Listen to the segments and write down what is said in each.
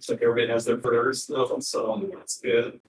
Looks like everybody has their prayers, though, so that's good.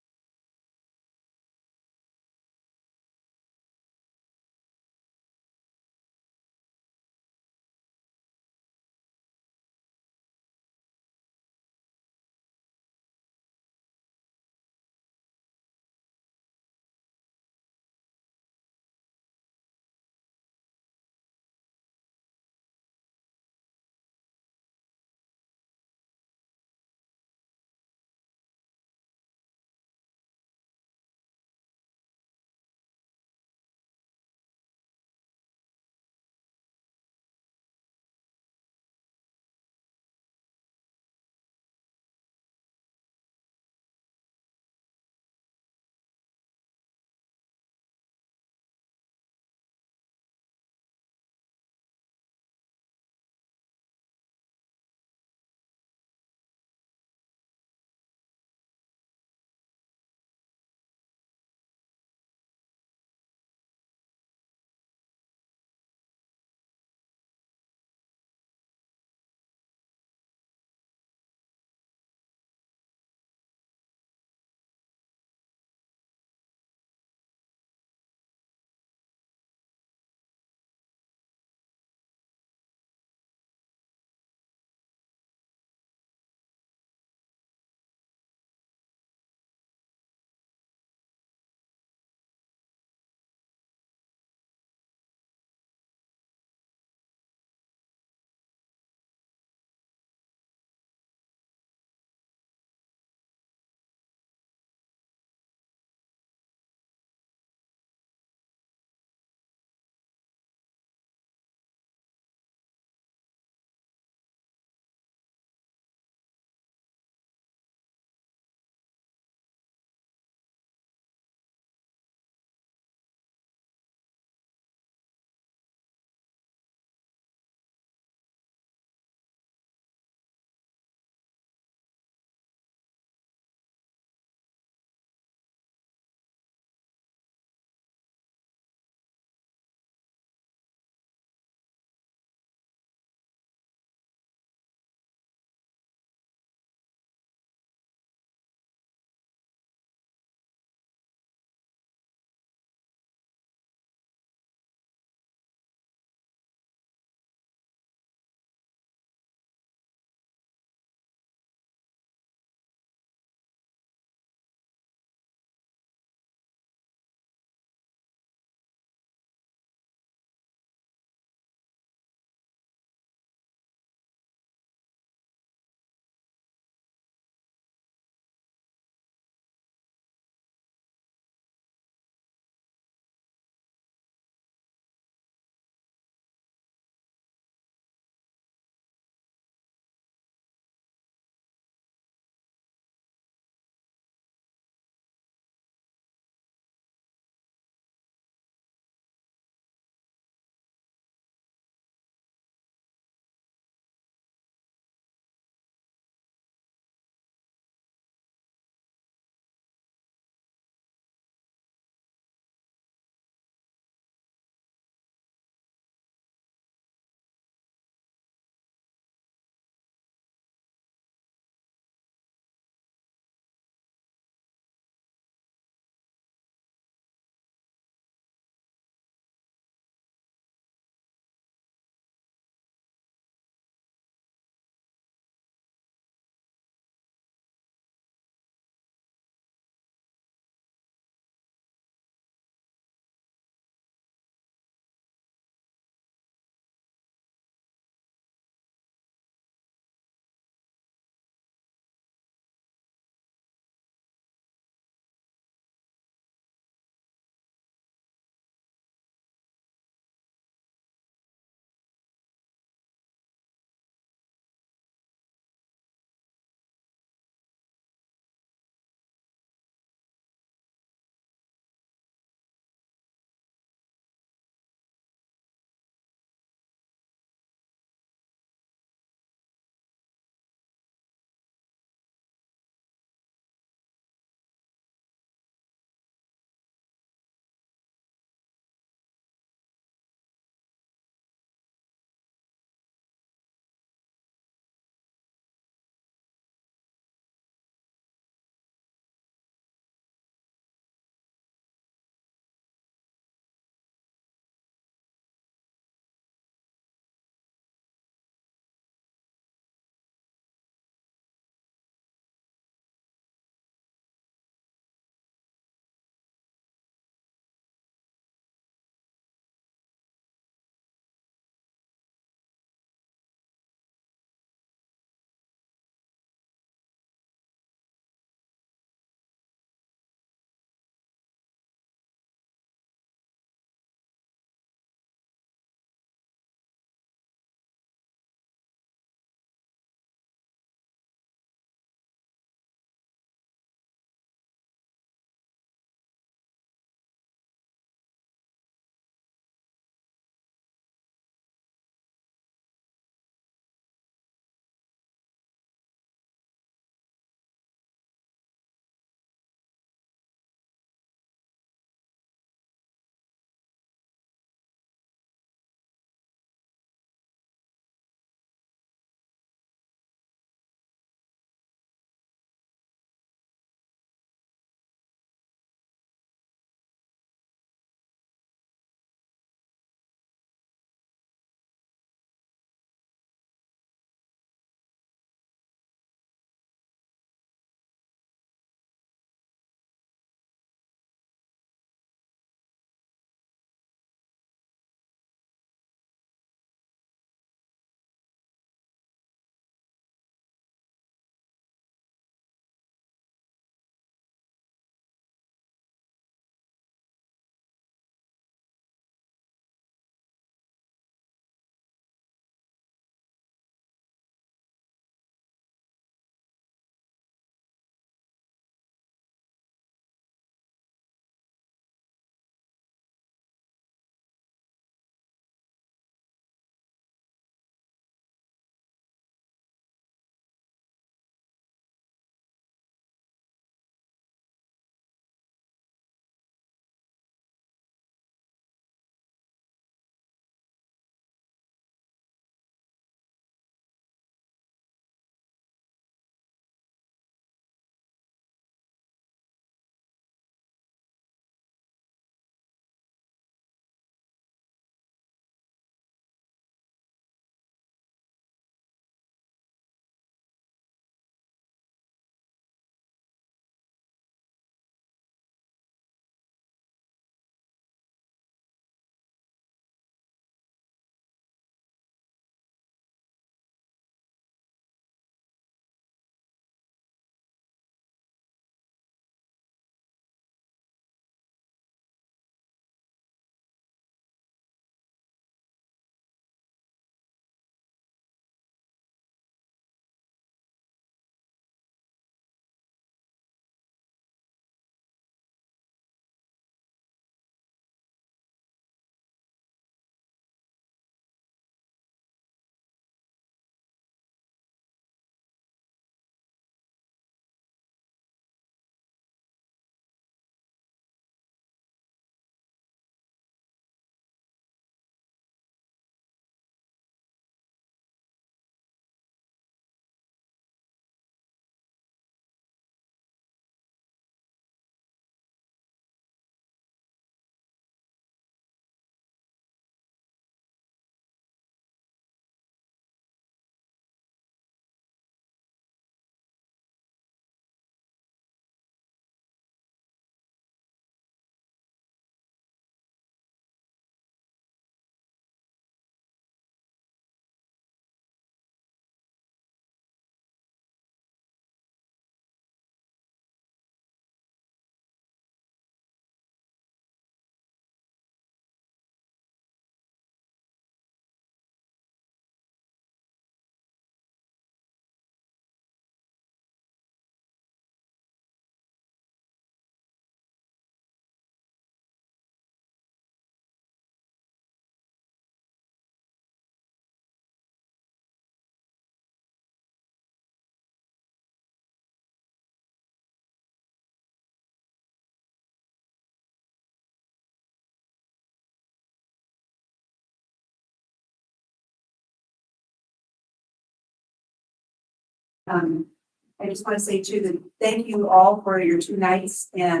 I just want to say too that thank you all for your 2 nights and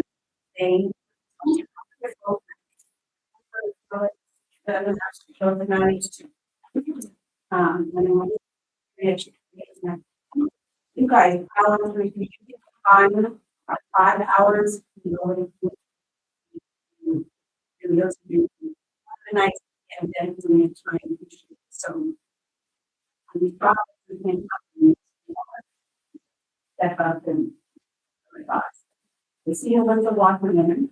staying. The night. And you guys, how long do you time? 5 hours. The night and then we time. So we probably can step up and we see a bunch of walking in.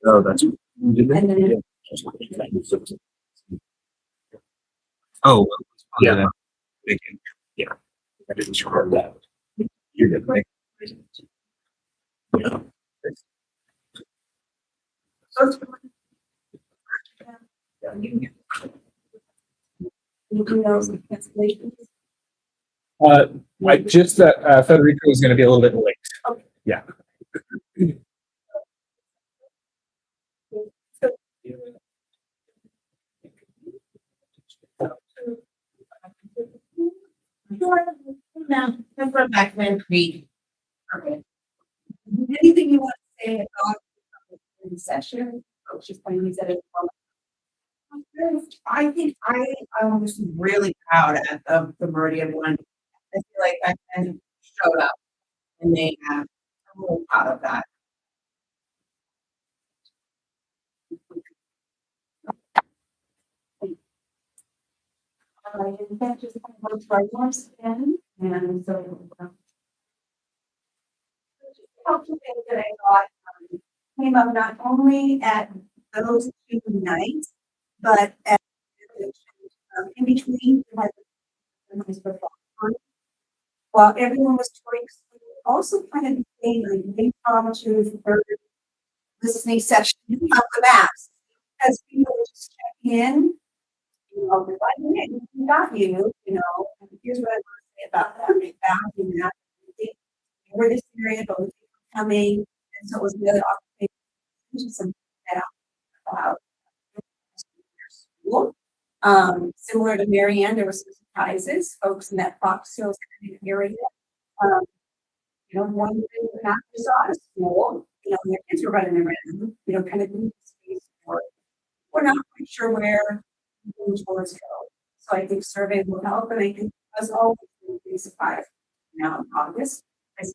Oh, that's. And then Oh, Yeah. Yeah. I didn't record that. You're good. Yeah. I just that Federico is going to be a little bit late. Okay. Yeah. No, I'm from Backman Creek. Okay. Anything you want to say about the session? Oh, she's playing these at it. I think I was really proud of the Meridian one. I feel like Backman showed up and they have. I'm really proud of that. And that just kind of goes right once again, and so. Helpful things that I thought came up not only at those 2 nights, but at in between. While everyone was touring, also kind of became a big problem to the listening session of the maps, because people were just checking in. You know, we're like, "Hey, we got you, you know, and here's what I want to say about that, we found you that. We're this area, but we keep coming, and so it was the other opportunity to some that out school. Similar to Marianne, there were some surprises, folks in that Fox Hills area. You know, one thing that not just saw at school, you know, their kids were running around, you know, kind of in space for. We're not quite sure where moving towards go. So I think survey will help, and I think as always, we surprised now in August. I see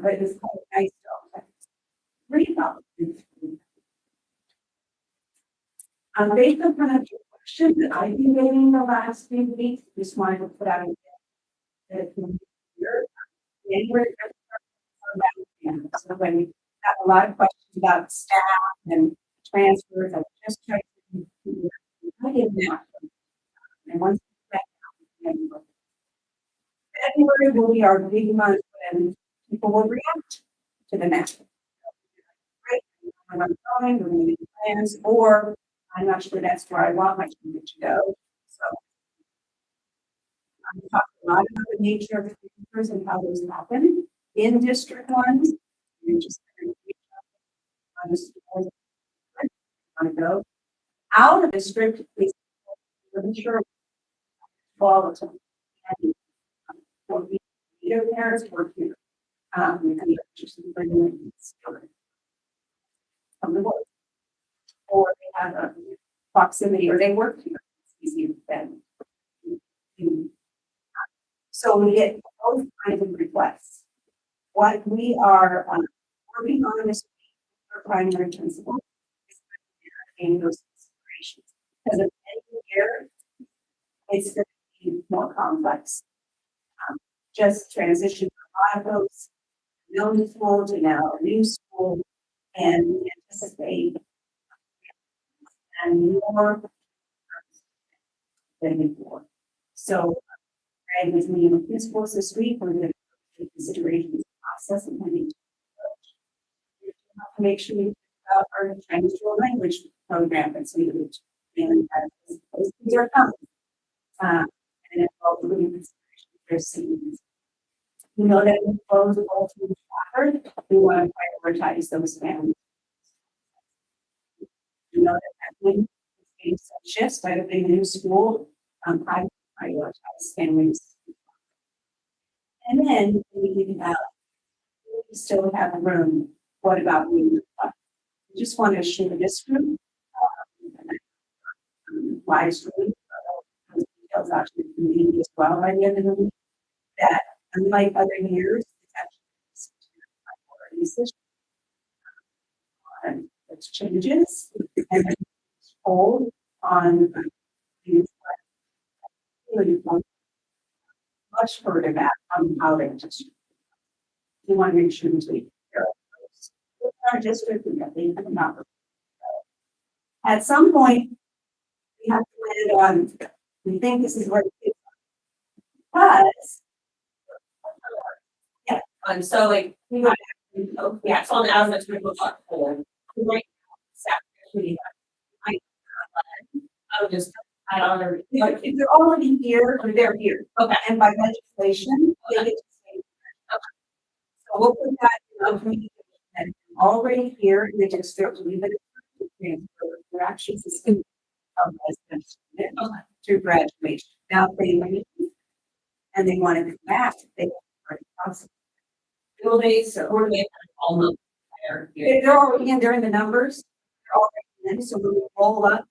but it's quite nice to read about it. Based on kind of your question that I've been getting the last few weeks, just wanted to put out that January. So when we have a lot of questions about staff and transfers, I just tried to I did that. And once February will be our big month when people will react to the next. Right? I'm going, we're going to make plans, or I'm not sure that's where I want my student to go. So I'm talking a lot about the nature of the transfers and how those happen in District 1. And just on the schools want to go out of district, please sure all of them. And for either parents or here. And just bring from the work. Or they have a proximity or they work here. It's easier than. So we get both kinds of requests. What we are working on this for primary principal is in those considerations. Because of any year, it's going to be more complex. Just transition from a lot of those known school to now a new school and anticipate and more than before. So Greg was meeting with principals this week. We're going to take considerations process and planning to make sure we our Chinese dual language program that's needed and those things are coming. And it's all really consideration for seniors. We know that we close the goal to we want to prioritize those families. We know that when it's shifts, I have a new school, I prioritize families. And then we still have room. What about we? Just want to share this room. Live stream. Details out to the community as well by the end of the week. That unlike other years, it's actually usage. It's changes and hold on these much further back on how they just we want to make sure we take care of those. Our district and that they come out. At some point, we have to land on we think this is where it is. Because So like, we might, yeah, so on the outside, we look like, right, Saturday, I would just, I don't know, like, if they're already here, or they're here. Okay. And by legislation, they get to say. So we'll put that in the community and already here, and they just start to leave it. Transfer. They're actually the student of residence through graduation. Now if they leave and they want to come back, they are possible. will they, so, or do they all know there? They're already in, they're in the numbers. They're already in, so when we roll up.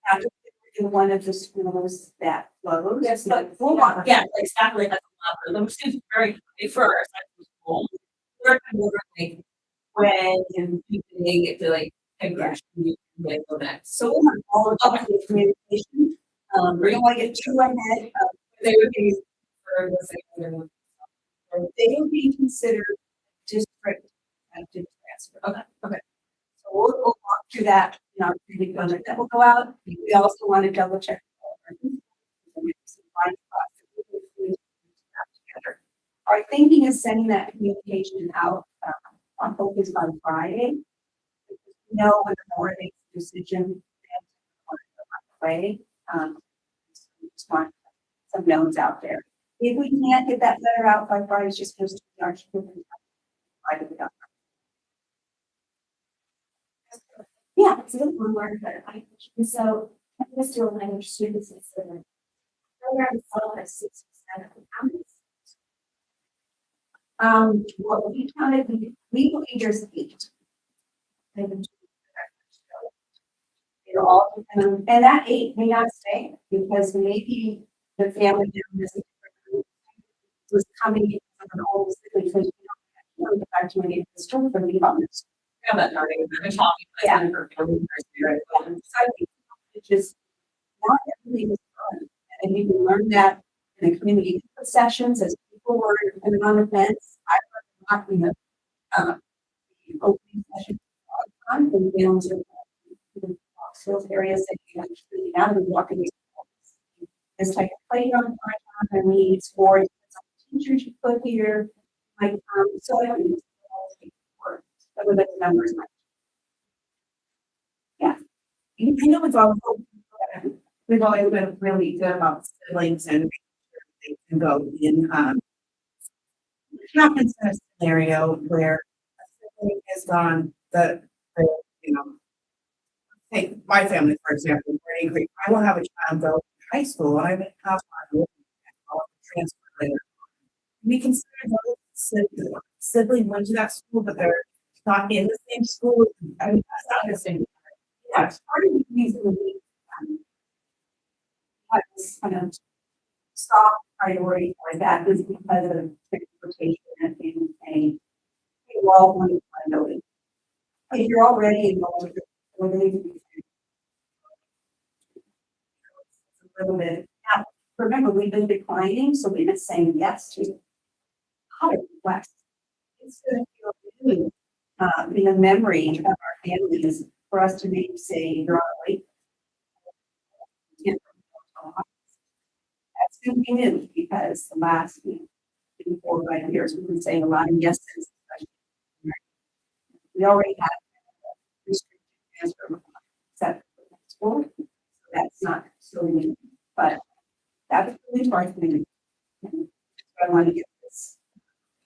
After in one of the schools that closed. Yes, like, but hold on, yeah, exactly, that's a lot, those students are very high for our second school. We're kind of like, when and people they get to like, actually, like, go next. So we'll have all of the communication. We don't want to get too ahead of, They would be for the second one. they will be considered district active transfer. Okay. So we'll walk through that in our community budget that will go out. We also want to double check. Our thinking is sending that communication out on focus by Friday. Know when the board makes a decision. Way. Just want some notes out there. If we can't get that letter out by Friday, it's just goes to the architect. Yeah, it's a little one word, but so Mr. Language students is the program itself has 6% of the counties. What we counted, we believe there's 8. They're all, and that 8 may not stay because maybe the family was coming in from an old because we don't get back to any of the story for the others. Yeah, that already, I've been talking. Yeah. So So I think it's just not everything is fun. And you can learn that in the community input sessions as people were depending on events. I learned in the opening session all the time from families or those areas that you actually now that we walk in these schools. It's like a playground on their needs or teachers you put here. Like so I don't use work. But with the numbers. Yeah. I know it's all, we've always been really good about siblings and making sure they can go in, happens in a scenario where a sibling has gone, you know, take my family, for example, we're angry. I will have a child go to high school and I may have one transfer later. We consider those siblings went to that school, but they're not in the same school. I mean, that's not the same. Yeah, it's part of the reason we have this kind of soft priority for that is because of transportation and things saying we all want to know it. If you're already involved, we're going to be a little bit. Now, remember, we've been declining, so we've been saying yes to higher requests. It's going to feel good in the memory of our families for us to maybe say you're on a wait. That's going to be new because the last 4 or 5 years we've been saying a lot of yeses. We already have restricted transfer set school, so that's not so new, but that's really hard for me. I want to get this.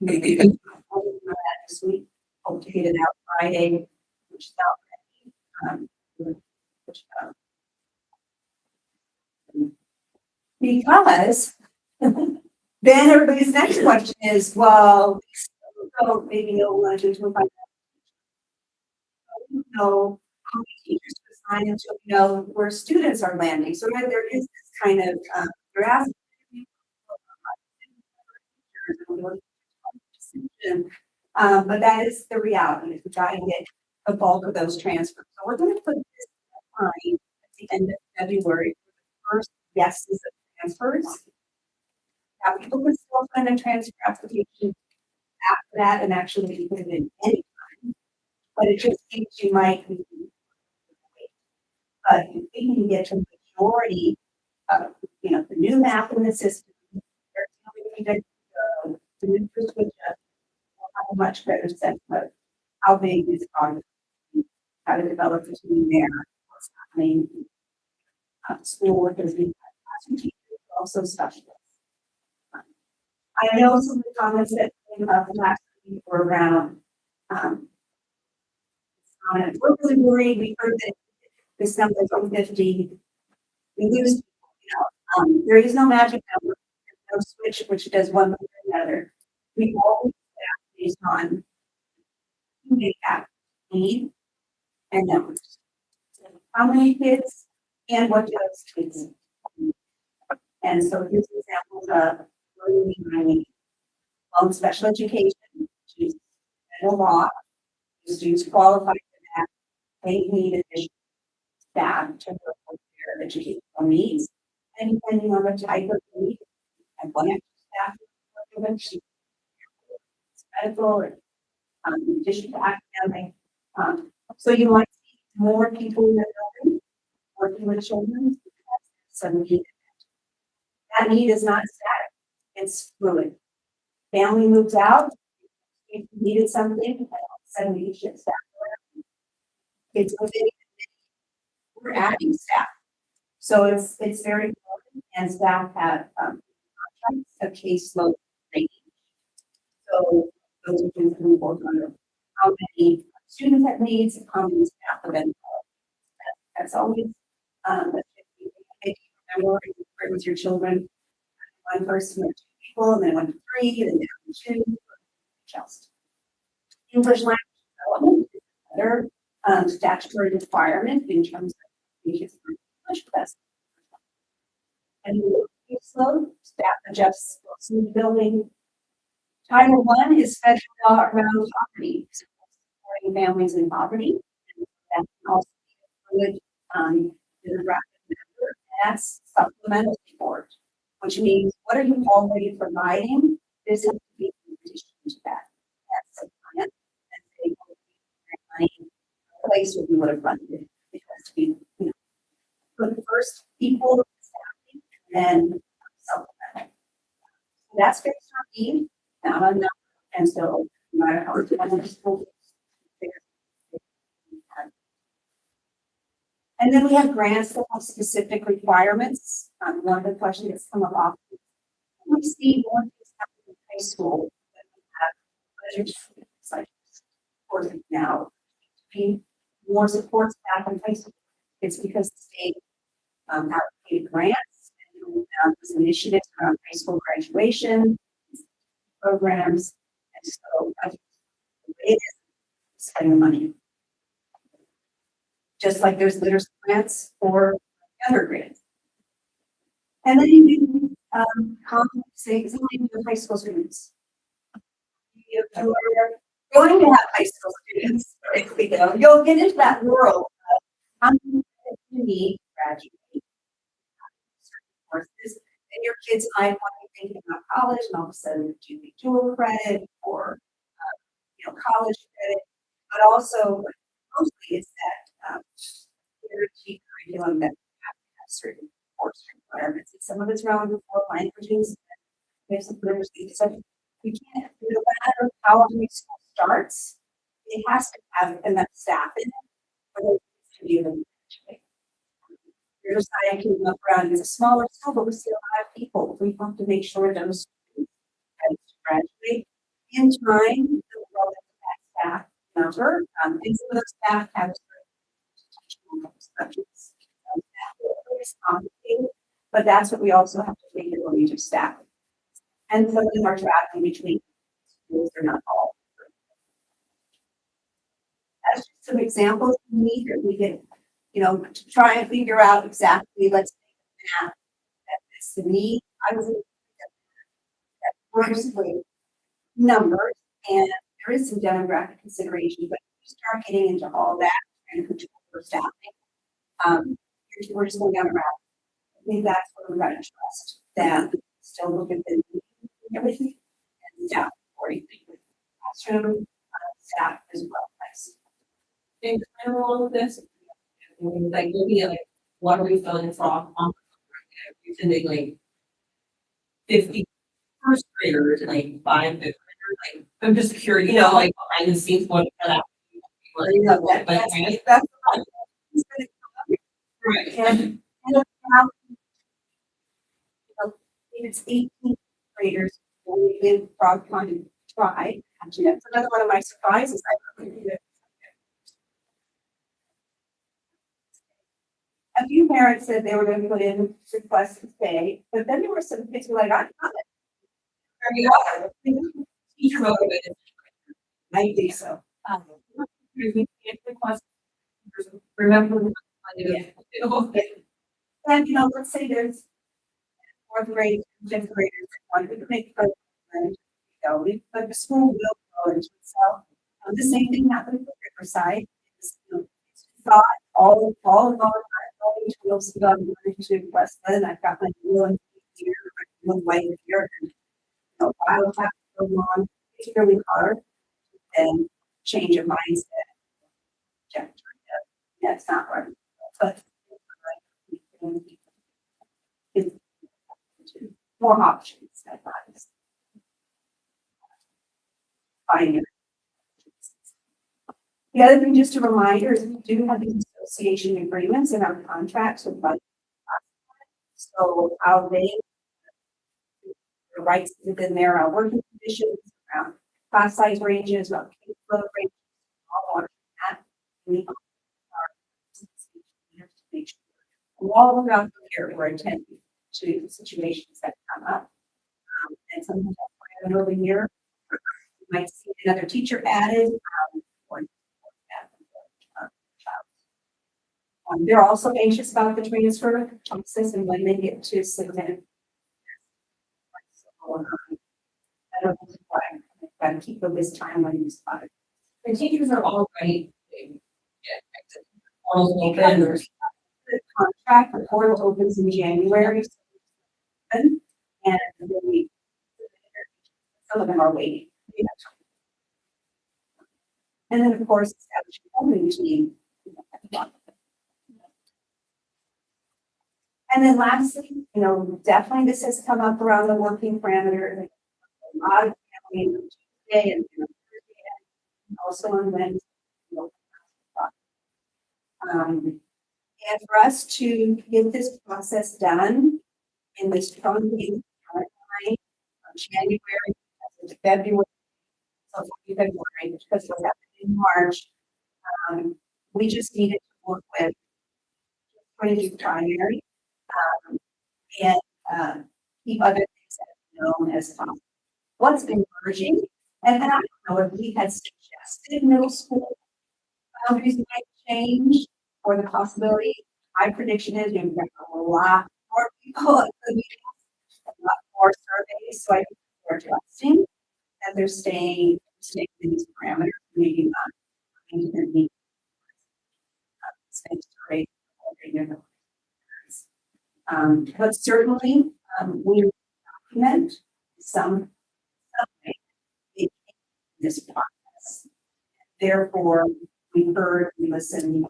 Maybe I'll do that this week. Hope to get it out Friday. which is out. Which, because then everybody's next question is, well, we still don't maybe know what to do about that. We don't know how many teachers to assign until we know where students are landing. So there is this kind of, you're asking. But that is the reality, is we try and get a bulk of those transfers. So we're going to put this line at the end of February for the first yeses of transfers. Now, people can still send a transfer application after that and actually put it in any time, but it just means you might be. But if we can get to the majority of, the new map in the system, the new switch up, we'll have a much better sense of how big this project is, how to develop the team there, what's happening, school workers, classroom teachers, also specialists. I know some of the comments that came up last week were around, we're really worried. We heard that this number is 50. We lose people, there is no magic number. There's no switch which does one way or another. We always have based on who they have need and numbers. How many kids and what do those kids need? And so here's examples of learning special education, which is federal law. Students qualified for that. They need additional staff to work with their educational needs. And depending on the type of need, and one extra staff to work with medical or in addition to academic. So you might see more people in the building working with children because some need. That need is not static, it's fluid. Family moves out, if you needed something, and all of a sudden we shift staff around. It's within, we're adding staff. So it's very important, and staff have contracts of caseload range. So those are things that we work on. How many students have needs, how many staff have been. That's always make you remember with your children. One person or two people, and then 1 to 3, and then down to 2. Just English language development is another statutory requirement in terms of English best. And slow staff adjusts in the building. Title I is federal law around poverty, supporting families in poverty. And that can also be included in the bracket number. That's supplemental support, which means what are you already providing? This has to be in addition to that. That's a plan. And they will be money in a place where we would have run it. It has to be, put the first people, and then supplemental. So that's based on need, not on number. And so, no matter how many people. And then we have grants that have specific requirements. One of the questions that's come up often. We see more things happen in high school than we have budget like support now. Be more support staff in high school. It's because the state allocated grants and we found this initiatives around high school graduation programs. And so it is spending money. Just like there's literacy grants for younger grades. And then you do compensate with high school students. You are going to have high school students, you'll get into that world of how many you need to graduate certain courses, and your kids might want to be thinking about college, and all of a sudden do dual credit or college credit, but also mostly it's that literacy curriculum that have to have certain course requirements. And some of it's around 4 languages. There's some literacy. So we can't, no matter how many school starts, it has to have enough staff in it for those to be able to graduate. Riverside came up around as a smaller school, but we still have people. We have to make sure those students graduate in time. That staff number, and some of the staff have subjects. It's complicated, but that's what we also have to figure when we do staff. And some of them are traveling between schools, they're not all. That's just some examples we need that we can, to try and figure out exactly, let's make a map that fits the need. I was that firstly numbers, and there is some demographic consideration, but if you start getting into all that and control for staffing, we're just going down a route. I think that's what we're going to trust, that still look at the everything and staff accordingly with classroom staff as well as. In kind of all of this, like maybe like what are we filling for on you're sending like 50 first graders and like 5 fifth graders, like I'm just curious, like behind the scenes what that That's right. and now, if it's 18 graders, we did frog fund try. Actually, that's another one of my surprises. I couldn't do it. A few parents said they were going to put in requests to stay, but then there were some kids who were like, I'm not. There you are. Teacher motivated. I think so. Remember. And let's say there's fourth grade, fifth graders that want to make programs. But the school will go into itself. The same thing happened with Riverside. It's thought all of our tools to Westland. I've got my blue here, my blue white here. I will have to go on. It's really hard and change your mindset. That's not right. But it's more options at times. Finding. The other thing, just a reminder, is we do have these association agreements in our contracts with budget. So how they the rights within there, our working conditions, around class size ranges, around caseload ranges, all on that. We are to make sure all around here we're attending to situations that come up. And sometimes that's over here. You might see another teacher added. They're also anxious about the transfer process and when they get to submit. I don't know why. I've got to keep this timeline spot. The teachers are already open. The contract, the portal opens in January. And then some of them are waiting. And then of course, establishing opening team. And then lastly, definitely this has come up around the working parameter. A lot of family Tuesday and Thursday, and also on Wednesday. And for us to get this process done in this truncated timeline from January to February, so February, because what happened in March, we just needed to work with primary. And keep other things known as possible. What's been emerging, and I don't know if we had suggested middle school boundaries might change or the possibility. My prediction is you've got a lot more people at the meetings, a lot more surveys, so I think they're adjusting and they're staying in these parameters, maybe not into their needs. But certainly, we document some way in this process. Therefore, we heard, we listened,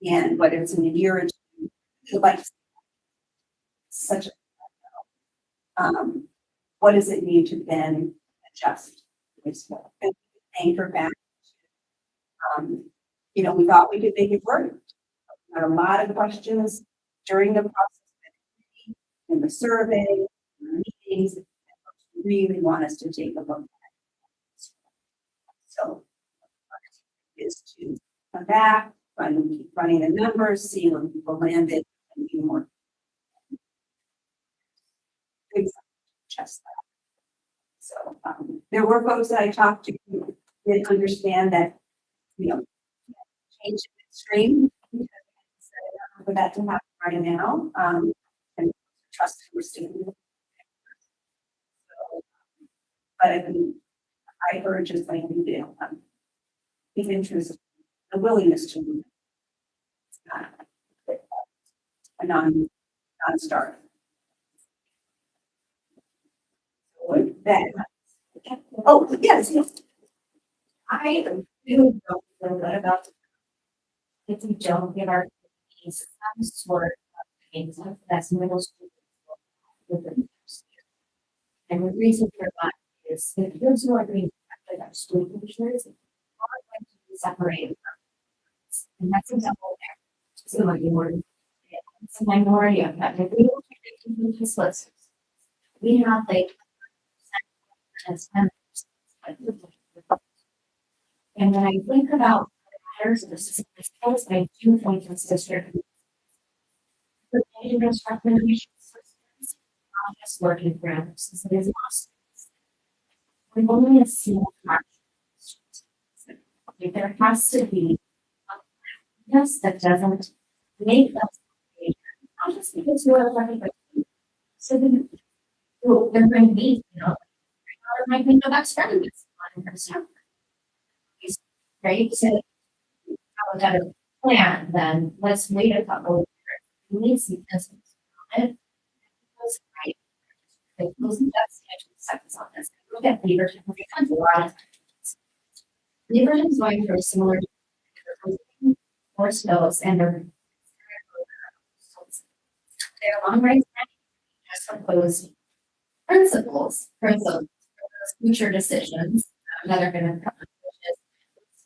and whether it's in a year or two, like such a what does it mean to then adjust this and anchor back? We thought we could make it work. We had a lot of questions during the process. In the survey, in the meetings, really want us to take a look at it. So, is to come back, keep running the numbers, see where people landed, and be more. Just that. So, there were folks that I talked to who didn't understand that, change the stream. Because for that to happen right now, and trust we're still. So, but I mean, I urge as like you do, the interest, the willingness to move. It's not a non-starter. With that. Oh, yes. I do don't feel good about if we don't give our kids some sort of things that's middle school. Within the first year. And the reason for that is the kids who are being affected are school teachers are going to be separated from us. And that's a double there. It's a minority. It's a minority of that. If we don't take the kids lists, we have like as 10%. And when I think about matters of the system, I do think this district. The dangerous recommendation systems, not just working for others, since it is not. We've only a single part. There has to be a yes that doesn't make us not just because we're running, but so then they're going to be, or might be no experiments on herself. Right? So how about a plan, then let's wait a couple of years. We need some business on it. Right. Like those investigation seconds on this. Look at Beaverton. Beaverton's a lot of Beaverton's going through a similar more snows and their long range just propose principles for those future decisions that are going to come.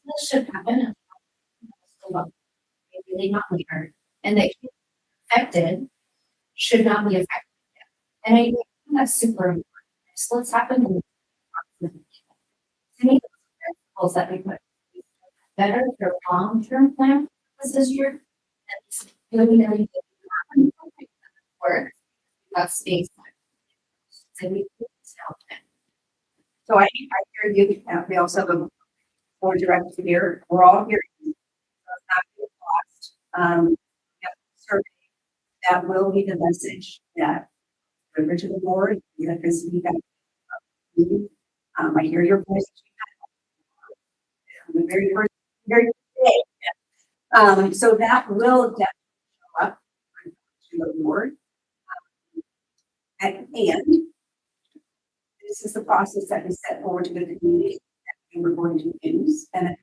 This should happen. Really not later, and the affected should not be affected. And I think that's super important. So let's happen to make principles that we put better for long-term plan this is your and really work. That's space. So we So I hear you. We also have a board director here. We're all here. So it's not being lost. We have a survey that will be the message that deliver to the board. Because we got. I hear your voice. The very first day. So that will definitely show up to the board. And this is the process that we set forward to the community that we were going to use. And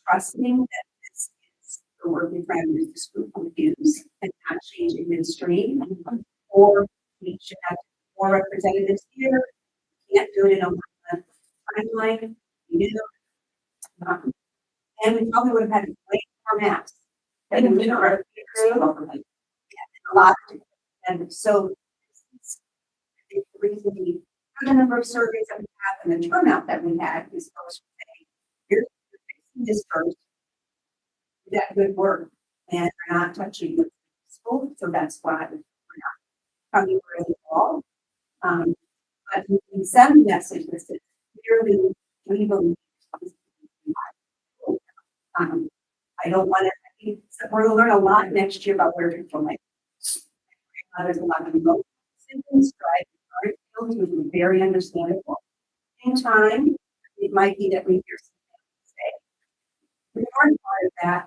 trusting that this is the working parameters this group will use and not changing midstream. Or we should have more representatives here. We can't do it in a timeline. We do. And we probably would have had way more maps. And we are a lot. And so the reason we have the number of surveys that we have and the turnout that we had is supposed to say, you're fixing this first. Do that good work. And we're not touching the school. So that's why we're not coming really all. But we can send a message that says, clearly, we believe. I don't want to, we're going to learn a lot next year about where people like. There's a lot of remote symptoms, right? Fields would be very understandable. Same time, it might be that we hear something say. The hard part of that,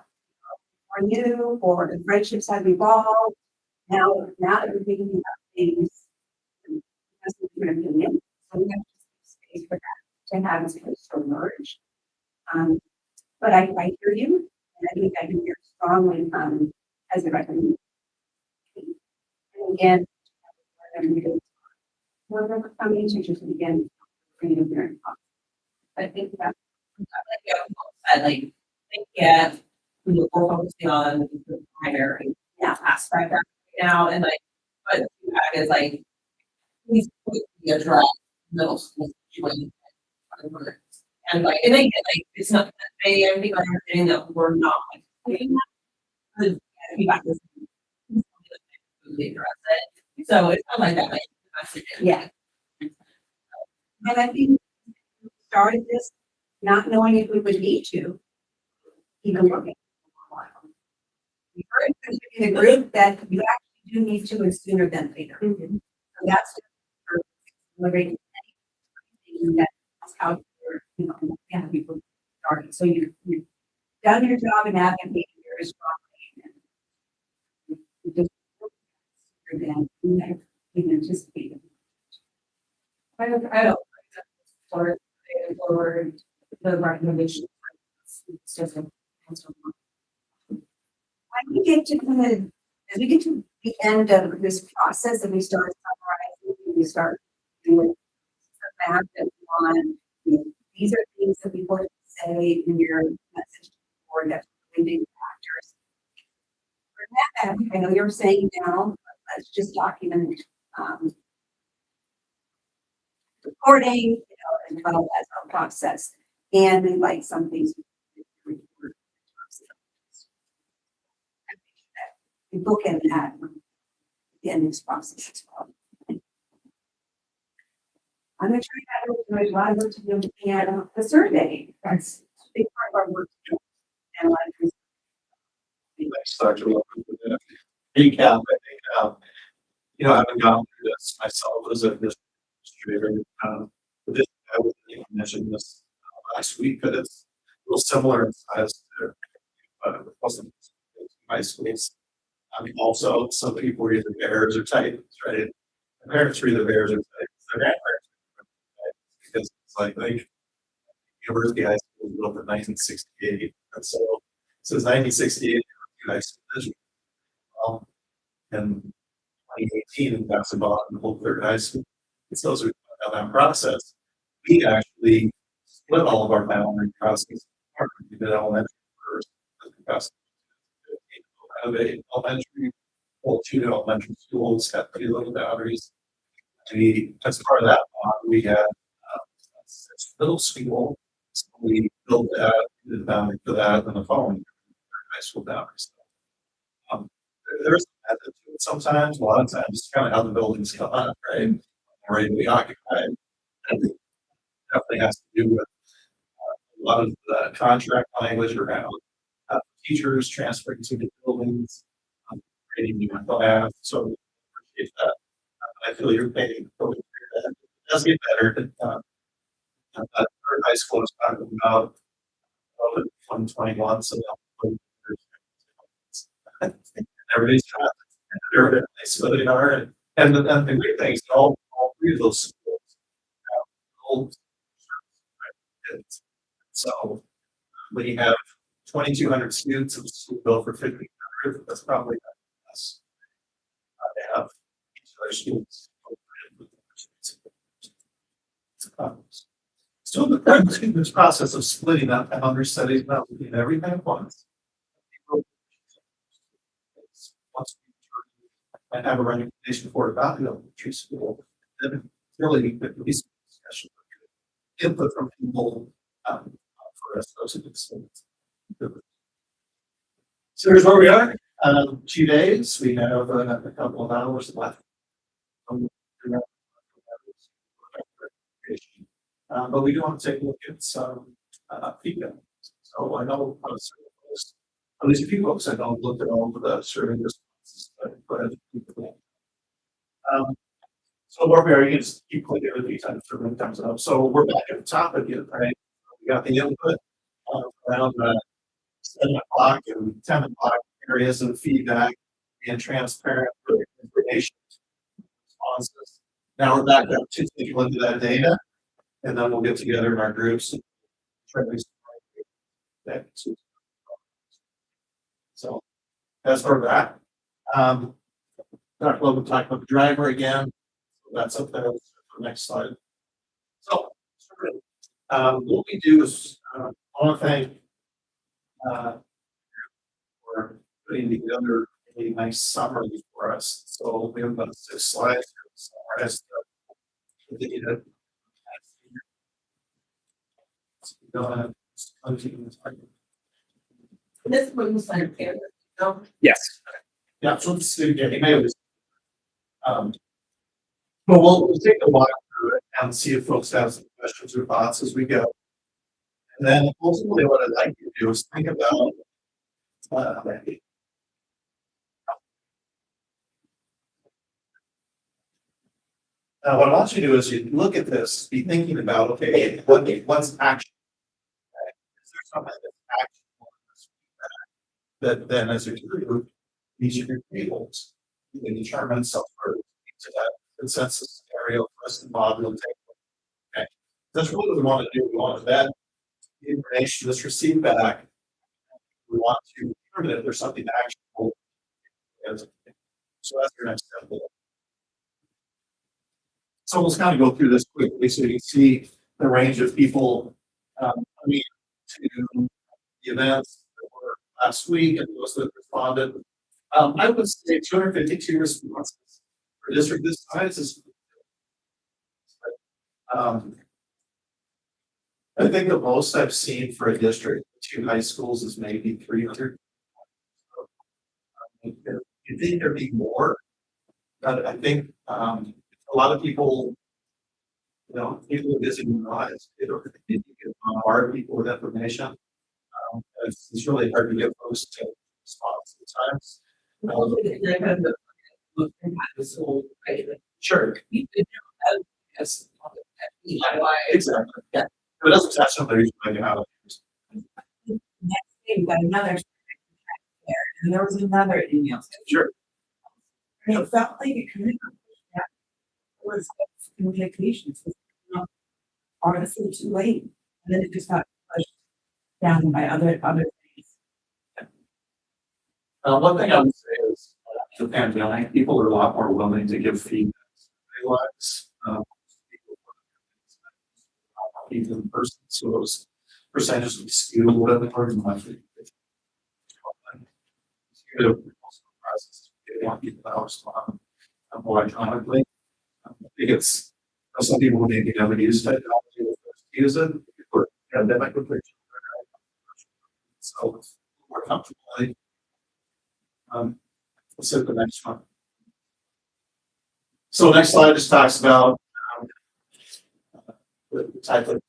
for you, or the friendships have evolved. Now that we're thinking about things, that's a different opinion. So we have to space for that to have a space to emerge. But I hear you, and I think I can hear strongly as a recommendation. And again, we're coming teachers again, bringing very but I think that Like, yeah, we're focusing on the primary aspect right now, and like, but that is like, please quickly address middle school situation. And like, and they get like, it's not, they, I think I understand that we're not like doing that. Because feedback is. So it's not like that, like. Yeah. And I think we started this not knowing if we would need to. Even looking for a while. We heard in the group that you actually do need to and sooner than later. So that's for accelerating anything that's out there, yeah, people started. So you've done your job in advocating very strongly. And you just sooner than you anticipated. I don't. Forward the recommendation. It's just a. When we get to as we get to the end of this process and we start summarizing, we start doing some math that we want, these are things that we want to say in your message to the board that's really big factors. For that, I know you're saying now, but let's just document recording, as well as our process. And we like some things we report. We book in that at the end of this process as well. I'm going to turn that over to my advisor to be looking at the survey. That's a big part of our work. And a lot of Thanks, Dr. Wilson, for that recap. I think, I haven't gone through this myself as a administrator. But this, I would mention this last week, but it's a little similar in size to wasn't my schools. Also, some people are either bears or titans, right? The parents are either bears or titans. Their grandparents are titans because it's like University High School was built in 1968, and so since 1968, high school district. And 2018, that's about the whole third high school. It's those are that process. We actually split all of our boundary processes. We did elementary first, of a elementary, well, 2 elementary schools have 2 little boundaries. As part of that bond, we had 6 middle school. So we built the boundary for that and the following high school boundaries. There's a method to it sometimes, a lot of times, it's kind of how the buildings come up, right? Ready to be occupied. And it definitely has to do with a lot of the contract language around teachers transferring to the buildings, creating new mental health. So we appreciate that. I feel you're paying totally clear that it does get better. Third high school is talking about 2021, so everybody's trying to so they are. And the great thing is all 3 of those schools have old kids. So when you have 2,200 students in the school built for 1,500, that's probably not us. They have each of their students. So this process of splitting up boundary studies, not looking at everything at once. And have a recommendation for about the elementary school. Then really be discussion, input from people for us those who So here's where we are. 2 days. We have a couple of hours left. But we do want to take a look at some feedback. So I know at least a few folks I don't look at all of the survey responses, but so where we are, you can just keep clicking every time survey comes up. So we're back at the top again, right? We got the input around 7 o'clock and 10 o'clock areas of feedback and transparent information responses. Now we're back up to take a look at that data, and then we'll get together in our groups and try to that. So that's where we're at. Dr. Logan talked about the driver again. So that's up there for the next slide. So what we do is I want to thank for putting together a nice summary for us. So we have about 6 slides here to summarize the data. This was like, no, Yes. Yeah, so let's see, yeah, you may have. But we'll take a walk through it and see if folks have some questions or thoughts as we go. And then ultimately what I'd like you to do is think about, what I want you to do is you look at this, be thinking about, okay, what's action? Is there something that's actionable in this feedback that then as a group, each of your tables, you can determine self-worth to that consensus scenario for us to model and take. Okay, that's really what we want to do. We want to vet the information that's received back. We want to determine if there's something actionable. So that's your next step. So let's kind of go through this quickly so you can see the range of people coming to the events that were last week and those that responded. I would say 252 responses for a district this size is. I think the most I've seen for a district, 2 high schools, is maybe 300. You think there'd be more, but I think a lot of people, people are busy with lives. They don't think you can bombard people with information. It's really hard to get folks to respond sometimes. Sure. Yes. Exactly. Yeah. If it doesn't touch somebody, you might have. Next day, we got another there, and there was another email. Sure. And it felt like it committed. That was communications. Honestly, too late, and then it just got pushed down by other things. One thing I would say is the pandemic, people are a lot more willing to give feedback. They realize, even in person, so those percentages would skew a little bit towards my. They want people to respond more electronically. I think it's some people who maybe never use technology will first use it. Or pandemic would be so more comfortably. Let's hit the next one. So next slide just talks about the type of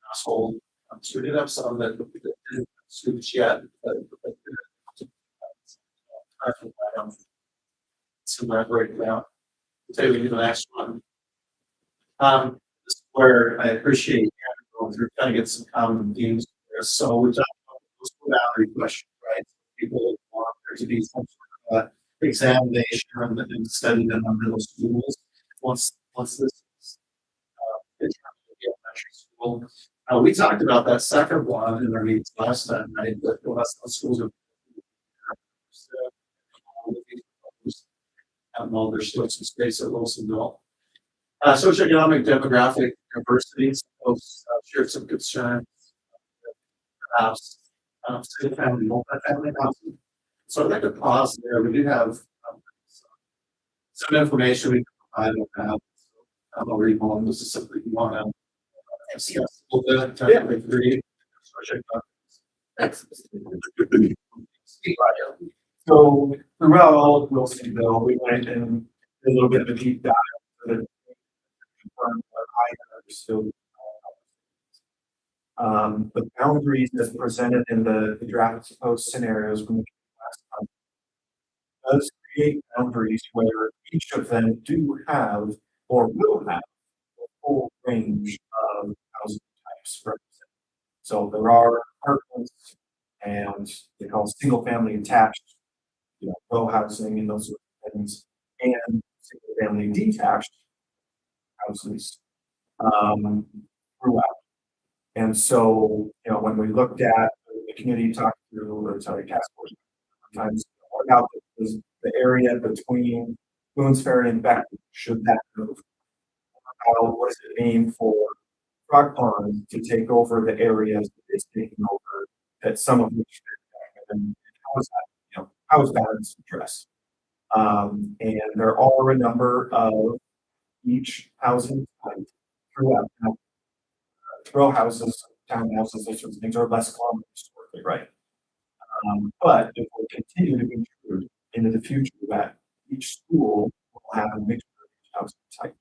household. So we did have some that didn't have students yet, but so that breakdown. Say we do the next one. This is where I appreciate going through, kind of get some common themes there. So we talked about the school boundary question, right? People want there to be some sort of examination and study done on middle schools. Once this is in terms of the elementary school. We talked about that second one in our meetings last time, right? That less schools are all their still some space at Wilsonville. Socioeconomic demographic diversities, folks shared some concerns. Perhaps single family, multifamily housing. So I'd like to pause there. We do have some information we can provide on that. I'll read one. This is something you want to discuss a little bit. Yeah. Agree. So throughout all of Wilsonville, we went in a little bit of a deep dive to confirm what I understood. The boundaries as presented in the draft proposed scenarios from the last time does create boundaries where each of them do have or will have a full range of housing types represented. So there are apartments and they call single family attached, row housing and those sort of things, and single family detached houses throughout. And so, when we looked at the community talked through, or sorry, task force, sometimes about the area between Boone's Ferry and Beck, should that move? What does it mean for Frog Pond to take over the areas that it's taking over, that some of which, and how is that, how is balance addressed? And there are a number of each housing type throughout. row houses, townhouses, those sorts of things are less common historically, right? But it will continue to be true into the future that each school will have a mixture of each housing type.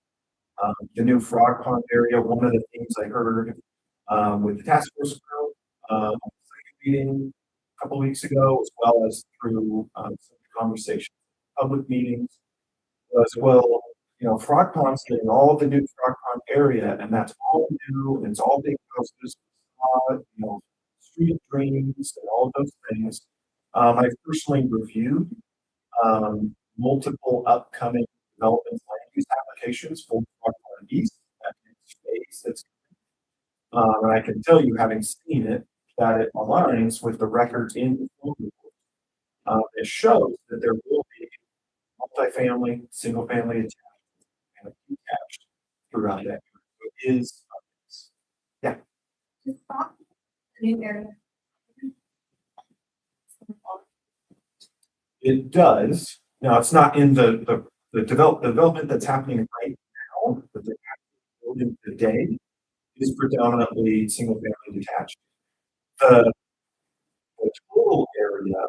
The new Frog Pond area, one of the things I heard, with the task force group, second meeting a couple weeks ago, as well as through, some conversations, public meetings, was, well, Frog Pond's getting all the new Frog Pond area, and that's all new, and it's all big houses, street drains and all of those things. I've personally reviewed, multiple upcoming development land use applications for Frog Pond East, that next phase that's, and I can tell you, having seen it, that it aligns with the records in the full report. It shows that there will be multifamily, single family attached, and detached throughout that. It is, yeah. New area. It does. Now, it's not in the development that's happening right now, but the building today is predominantly single family detached. The total area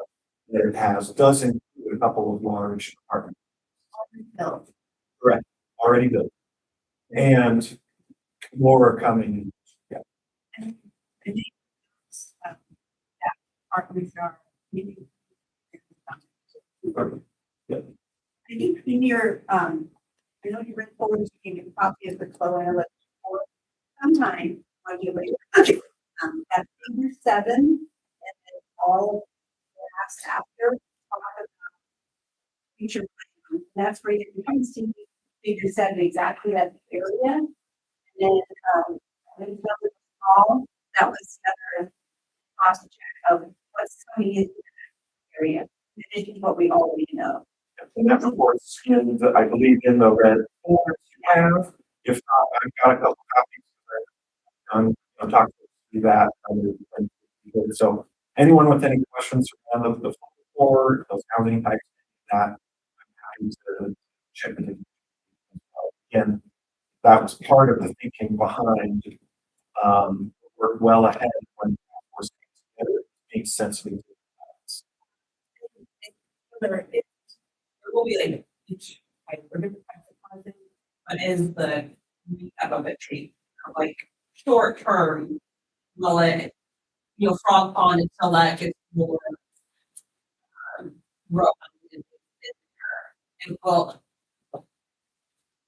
that it has does include a couple of large apartments. Correct, already built. And more are coming. Yeah. I think in your, I know you read forward to give a copy of the flow analytics report sometime on your way. That's figure 7, and then all the last after talk about future plans. And that's where you can see figure 7 exactly at the area. And then, when it was small, that was another cost check of what's coming in the area. In addition to what we already know. And that report's in the, I believe, in the red folder you have. If not, I've got a couple copies of it. I'm talking through that. So anyone with any questions around the report, those housing types, that I'm happy to check it in. Again, that was part of the thinking behind, work well ahead when we're together. It makes sense to do There will be like each type of different types of housing, but is the recap of it treat like short term, will it, Frog Pond until that gets more grow and will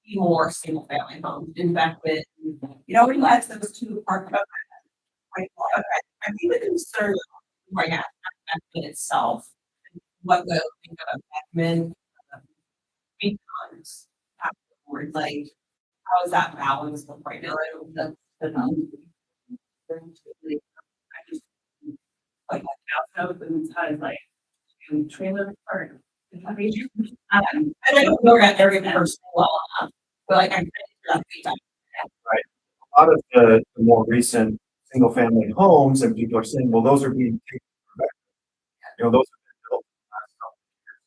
be more single family homes in fact with we let those two apartment. Okay. I think the concern right now in itself, what the think of Beckman becomes afterward, like how is that balance look right now? I don't know I just like house and kind of like trailer park. And I don't know that area personally well enough, but like I'm right. A lot of the more recent single family homes, and people are saying, well, those are being taken back. Those have been built in the last couple of years.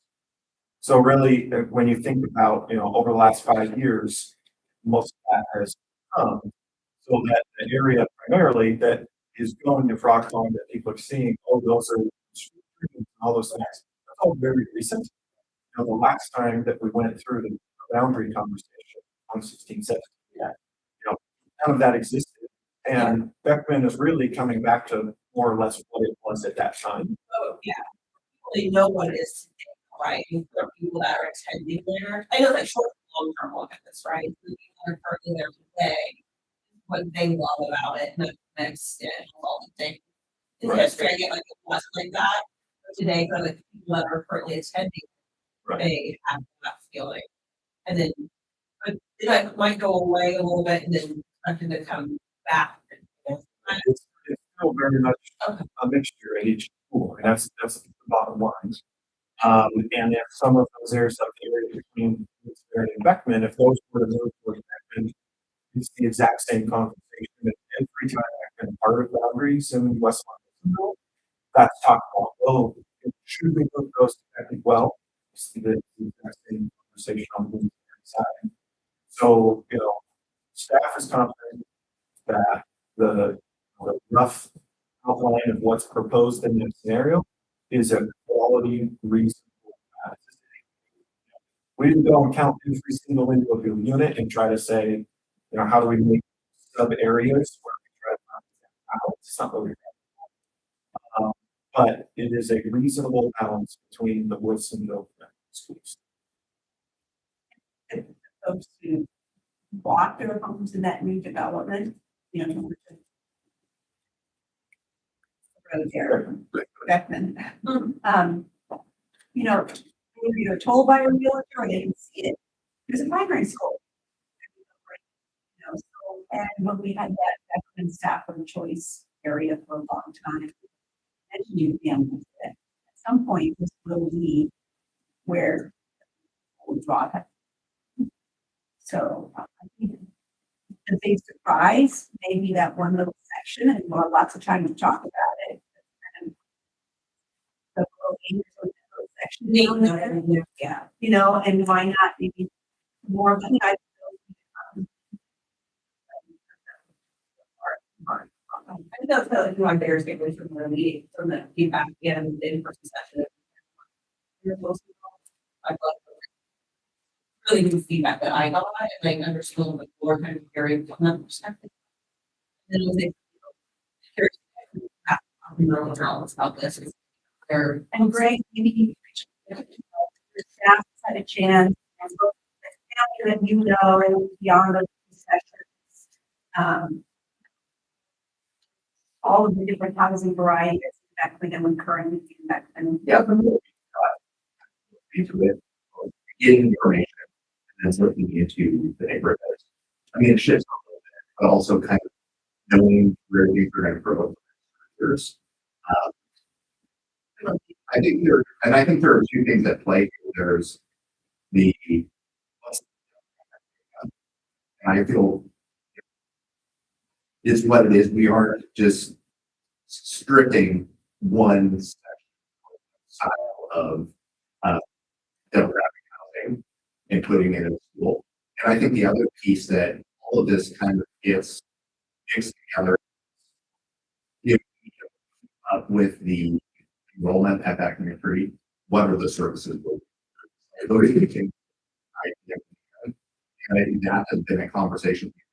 So really, when you think about, over the last 5 years, most of that has come. So that the area primarily that is going to Frog Pond that people are seeing, those are all those things. That's all very recent. The last time that we went through the boundary conversation on 1617, none of that existed. And Beckman is really coming back to more or less what it was at that time. Oh, yeah. They know what it is today, right? For people that are attending there. I know that short and long term look at this, right? The people that are currently there today, what they love about it, and the next all the things. In history, I get like it wasn't like that. But today, for the people that are currently attending, they have that feeling. And then but that might go away a little bit and then expecting to come back. It's still very much a mixture at each school, and that's the bottom line. And if some of those areas up the area between Woodbury and Beckman, if those were to move towards Beckman, it's the exact same conversation. And every time I've been part of boundaries in West London, that's talked about, should we move those to Beckman? Well, it's the exact same conversation on the side. So, staff is confident that the rough outline of what's proposed in this scenario is a quality reasonable. We didn't go and count every single individual unit and try to say, you know, how do we make sub areas where we try to knock them out? It's not what we're but it is a reasonable balance between the Wilsonville schools. Folks who bought their homes in that new development, you know. Road there, Beckman. You know, you're told by a realtor or they can see it. There's a primary school. You know, so, and when we had that Beckman staff of choice area for a long time, and you at some point this will be where we'll draw that. So I think the big surprise, maybe that one little section, and we'll have lots of time to talk about it. And the little section down there, yeah, you know, and why not maybe more of the type I know that like there's getting from the meeting, from the feedback and the in-person session. I felt really good feedback that I got and I understood a little bit more kind of hearing from that perspective. And then it was curious about this. They're and Greg, maybe the staff had a chance, and both the family that you know, and beyond the sessions, all of the different housing varieties that we can currently do that. And Yeah, into it, getting information, and then looking into the neighborhoods. I mean, it shifts a little bit, but also kind of knowing where things are going to grow. There's, I think there are two things at play. There's the, and I feel is what it is. We aren't just stripping one style of demographic housing and putting it in a school. And I think the other piece that all of this kind of gets mixed together, if we keep up with the enrollment at that community, what are the services? Those are the things and I think that has been a conversation we've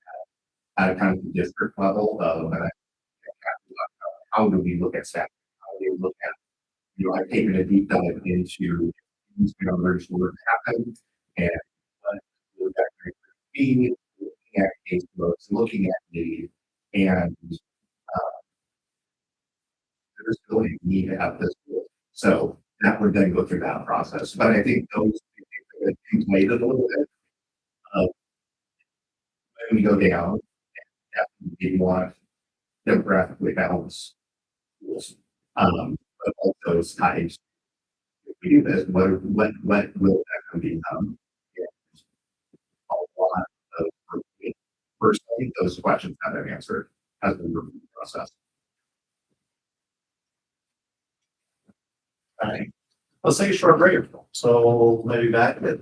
had at kind of the district level of how do we look at staff? How do we look at, you know, I've taken a deep dive into these numbers were happen and what would that be, looking at case loads, looking at need, and there's really a need at this school. So that would then go through that process. But I think those things that inflated a little bit of when we go down, we want demographically balanced schools. But also types. If we do this, what will that become? A lot of personally, those questions have been answered as we review the process. Right. Let's take a short break. So maybe back at the